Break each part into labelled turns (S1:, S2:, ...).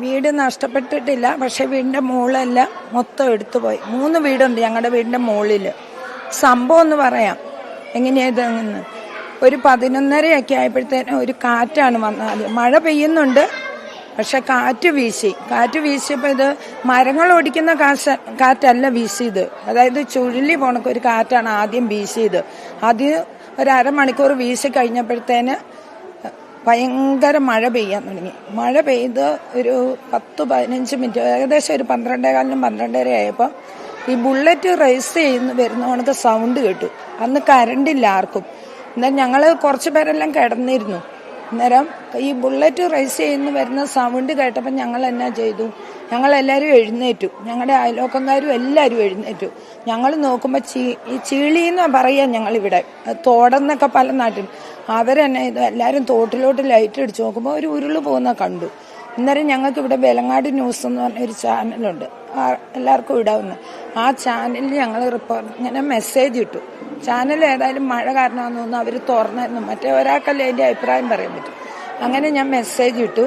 S1: വീട് നഷ്ടപ്പെട്ടിട്ടില്ല. പക്ഷെ വീടിന്റെ മുകളെല്ലാം മൊത്തം എടുത്തുപോയി. 3 വീടുണ്ട് ഞങ്ങളുടെ വീടിന്റെ മുകളിൽ. സംഭവം എന്ന് പറയാം എങ്ങനെയായതെന്ന്. ഒരു 11:30 ആയപ്പോഴത്തേനും ഒരു കാറ്റാണ് വന്നത്. മഴ പെയ്യുന്നുണ്ട്, പക്ഷെ കാറ്റ് വീശിയപ്പോൾ ഇത് മരങ്ങൾ ഓടിക്കുന്ന കാറ്റല്ല വീശിയത്. അതായത് ചുഴലി പോണക്ക് ഒരു കാറ്റാണ് ആദ്യം വീശിയത്. അത് ഒരു അരമണിക്കൂർ വീശി കഴിഞ്ഞപ്പോഴത്തേന് ഭയങ്കര മഴ പെയ്യാൻ തുടങ്ങി. മഴ പെയ്ത് ഒരു 10-15 മിനിറ്റ്, ഏകദേശം ഒരു 12:15 12:30 ആയപ്പോൾ ഈ ബുള്ളറ്റ് റേസ് വരുന്ന കണക്ക് സൗണ്ട് കേട്ടു. അന്ന് കറണ്ടില്ല ആർക്കും. എന്നാൽ ഞങ്ങൾ കുറച്ച് പേരെല്ലാം കിടന്നിരുന്നു. അന്നേരം ഈ ബുള്ളറ്റ് റേസ് വരുന്ന സൗണ്ട് കേട്ടപ്പോൾ ഞങ്ങൾ എന്നാ ചെയ്തു, ഞങ്ങളെല്ലാവരും എഴുന്നേറ്റു. ഞങ്ങളുടെ അയൽവക്കക്കാരും എല്ലാവരും എഴുന്നേറ്റു. ഞങ്ങൾ നോക്കുമ്പോൾ ഈ ചീളിന്ന് പറയാം ഞങ്ങളിവിടെ, തോടെന്നൊക്കെ പല നാട്ടിൽ. അവരെന്നെ ഇത് എല്ലാവരും തോട്ടിലോട്ട് ലൈറ്റ് അടിച്ച് നോക്കുമ്പോൾ ഒരു ഉരുള് പോകുന്ന കണ്ടു. അന്നേരം ഞങ്ങൾക്ക് ഇവിടെ വെലങ്ങാട് ന്യൂസ് എന്ന് പറഞ്ഞൊരു ചാനലുണ്ട്, എല്ലാവർക്കും ഇടാവുന്ന. ആ ചാനലിൽ ഞങ്ങൾ ഇങ്ങനെ മെസ്സേജ് ഇട്ടു. ചാനൽ ഏതായാലും മഴ കാരണമാണെന്ന് തോന്നുന്നു അവർ തുറന്നായിരുന്നു. മറ്റേ ഒരാൾക്കല്ലേ അതിൻ്റെ അഭിപ്രായം പറയാൻ പറ്റും. അങ്ങനെ ഞാൻ മെസ്സേജ് ഇട്ടു.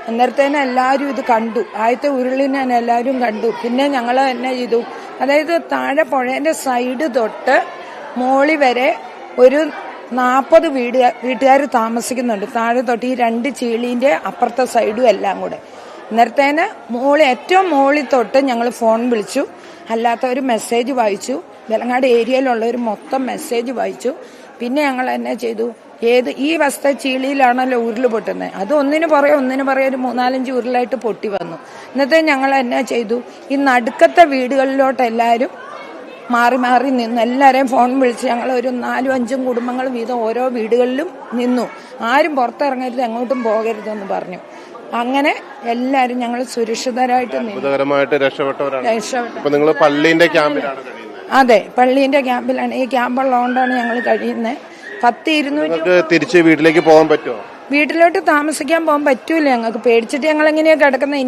S1: അന്നേരത്തേനും എല്ലാവരും ഇത് കണ്ടു. ആദ്യത്തെ ഉരുളിനെ എല്ലാവരും കണ്ടു. പിന്നെ ഞങ്ങൾ എന്നെ ചെയ്തു, അതായത് താഴെ പുഴേന്റെ സൈഡ് തൊട്ട് മോളി വരെ ഒരു 40 വീട്ടുകാർ താമസിക്കുന്നുണ്ട്. താഴെ തൊട്ട് ഈ 2 ചീളീന്റെ അപ്പുറത്തെ സൈഡും എല്ലാം കൂടെ. അന്നേരത്തേന് ഏറ്റവും മോളിൽ തൊട്ട് ഞങ്ങൾ ഫോൺ വിളിച്ചു. അല്ലാത്തവർ മെസ്സേജ് വായിച്ചു. വെലങ്ങാട് ഏരിയയിലുള്ളവർ മൊത്തം മെസ്സേജ് വായിച്ചു. പിന്നെ ഞങ്ങൾ എന്നാ ചെയ്തു, ഈ വസ്തു ചീളിയിലാണല്ലോ ഉരുള് പൊട്ടുന്നത്, അത് ഒന്നിനു പുറകെ ഒരു 3-4 ഉരുളായിട്ട് പൊട്ടി വന്നു. ഇന്നത്തെ ഞങ്ങൾ എന്നാ ചെയ്തു, ഈ നടുക്കത്തെ വീടുകളിലോട്ട് എല്ലാവരും മാറി മാറി നിന്നു. എല്ലാവരെയും ഫോൺ വിളിച്ച് ഞങ്ങൾ ഒരു 4-5 കുടുംബങ്ങൾ വീതം ഓരോ വീടുകളിലും നിന്നു. ആരും പുറത്തിറങ്ങരുത്, എങ്ങോട്ടും പോകരുതെന്ന് പറഞ്ഞു. അങ്ങനെ എല്ലാവരും ഞങ്ങൾ സുരക്ഷിതരായിട്ട് അതെ, പള്ളീന്റെ ക്യാമ്പിലാണ്. ഈ ക്യാമ്പുള്ളതുകൊണ്ടാണ് ഞങ്ങൾ കഴിയുന്നത്. 10-200
S2: തിരിച്ച് വീട്ടിലേക്ക് പോകാൻ പറ്റുമോ?
S1: വീട്ടിലോട്ട് താമസിക്കാൻ പോകാൻ പറ്റൂല. ഞങ്ങൾക്ക് പേടിച്ചിട്ട് ഞങ്ങൾ എങ്ങനെയാ കിടക്കുന്നത്.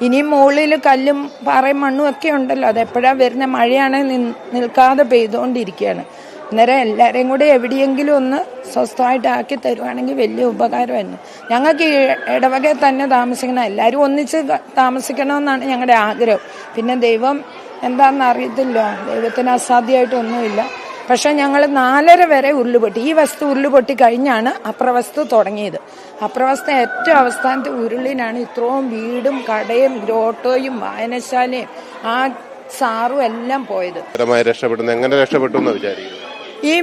S1: ഇനിയും മുകളിൽ കല്ലും പാറയും മണ്ണും ഒക്കെ ഉണ്ടല്ലോ, അതെപ്പോഴാ വരുന്ന മഴയാണെങ്കിൽ നിൽക്കാതെ പെയ്തുകൊണ്ടിരിക്കുകയാണ്. അന്നേരം എല്ലാവരെയും കൂടെ എവിടെയെങ്കിലും ഒന്ന് സ്വസ്ഥമായിട്ട് ആക്കി തരുവാണെങ്കിൽ വലിയ ഉപകാരമായിരുന്നു. ഞങ്ങൾക്ക് ഈ ഇടവകയിൽ തന്നെ താമസിക്കണം, എല്ലാവരും ഒന്നിച്ച് താമസിക്കണമെന്നാണ് ഞങ്ങളുടെ ആഗ്രഹം. പിന്നെ ദൈവം എന്താണെന്ന് അറിയത്തില്ല, ദൈവത്തിന് അസാധ്യമായിട്ടൊന്നുമില്ല. പക്ഷെ ഞങ്ങൾ 4:30 വരെ ഉരുളുപൊട്ടി. ഈ വസ്തു ഉരുളുപൊട്ടി കഴിഞ്ഞാണ് അപ്രവസ്തു തുടങ്ങിയത്. അപ്രവസ്തു ഏറ്റവും അവസാനത്തെ ഉരുളിനാണ് ഇത്രയും വീടും കടയും ഗ്രോട്ടോയും വായനശാലയും ആ സാറും എല്ലാം പോയത്.
S2: എങ്ങനെ രക്ഷപ്പെട്ടു എന്ന് വിചാരിക്കുന്നു?
S1: ഈ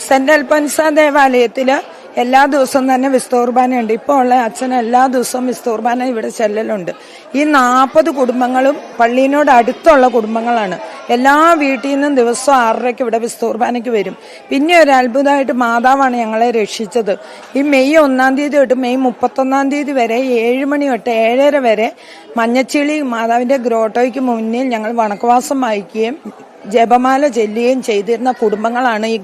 S1: സെന്റ് അൽഫോൻസ ദേവാലയത്തില് എല്ലാ ദിവസവും തന്നെ വിശുദ്ധ കുർബാനയുണ്ട്. ഇപ്പോൾ ഉള്ള അച്ഛൻ എല്ലാ ദിവസവും വിശുദ്ധ കുർബാന ഇവിടെ ചെല്ലലുണ്ട്. ഈ 40 കുടുംബങ്ങളും പള്ളിയോട് അടുത്തുള്ള കുടുംബങ്ങളാണ്. എല്ലാ വീട്ടിൽ നിന്നും ദിവസം 6:30 ഇവിടെ വിശുദ്ധ കുർബാനയ്ക്ക് വരും. പിന്നെ ഒരു അത്ഭുതമായിട്ട് മാതാവാണ് ഞങ്ങളെ രക്ഷിച്ചത്. ഈ മെയ് 1-ാം തീയതി തൊട്ട് മെയ് 31-ാം തീയതി വരെ 7 മണി തൊട്ട് 7:30 വരെ മഞ്ഞച്ചിളി മാതാവിന്റെ ഗ്രോട്ടോയ്ക്ക് മുന്നിൽ ഞങ്ങൾ വണക്കവാസം വായിക്കുകയും ജപമാല ചൊല്ലുകയും ചെയ്തിരുന്ന കുടുംബങ്ങളാണ് ഈ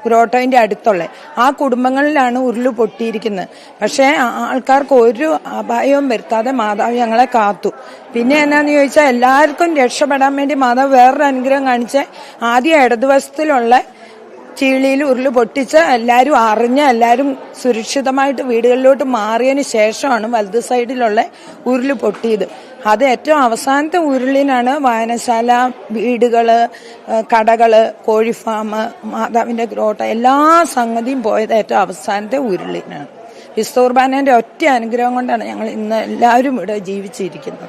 S1: ഗ്രോട്ടോയിന്റെ അടുത്തുള്ള. ആ കുടുംബങ്ങളിലാണ് ഉരുള് പൊട്ടിയിരിക്കുന്നത്. പക്ഷേ ആൾക്കാർക്ക് ഒരു അപായവും വരുത്താതെ മാതാവ് ഞങ്ങളെ കാത്തു. പിന്നെ എന്നാന്ന് ചോദിച്ചാൽ എല്ലാവർക്കും രക്ഷപ്പെടാൻ വേണ്ടി മാതാവ് വേറൊരു അനുഗ്രഹം കാണിച്ച് ആദ്യം ഇടതുവശത്തിലുള്ള ചീളിയിൽ ഉരുള് പൊട്ടിച്ച് എല്ലാവരും എല്ലാവരും സുരക്ഷിതമായിട്ട് വീടുകളിലോട്ട് മാറിയതിന് ശേഷമാണ് വലത് സൈഡിലുള്ള ഉരുള് പൊട്ടിയത്. അത് ഏറ്റവും അവസാനത്തെ ഉരുളിനാണ് വായനശാല, വീടുകള്, കടകള്, കോഴിഫാം, മാതാവിന്റെ ഗ്രോട്ട എല്ലാ സംഗതിയും പോയത് ഏറ്റവും അവസാനത്തെ ഉരുളിനാണ്. വിശുദ്ധ കുർബാനയുടെ ഒറ്റ അനുഗ്രഹം കൊണ്ടാണ് ഞങ്ങൾ ഇന്ന് എല്ലാവരും ഇവിടെ ജീവിച്ചിരിക്കുന്നത്.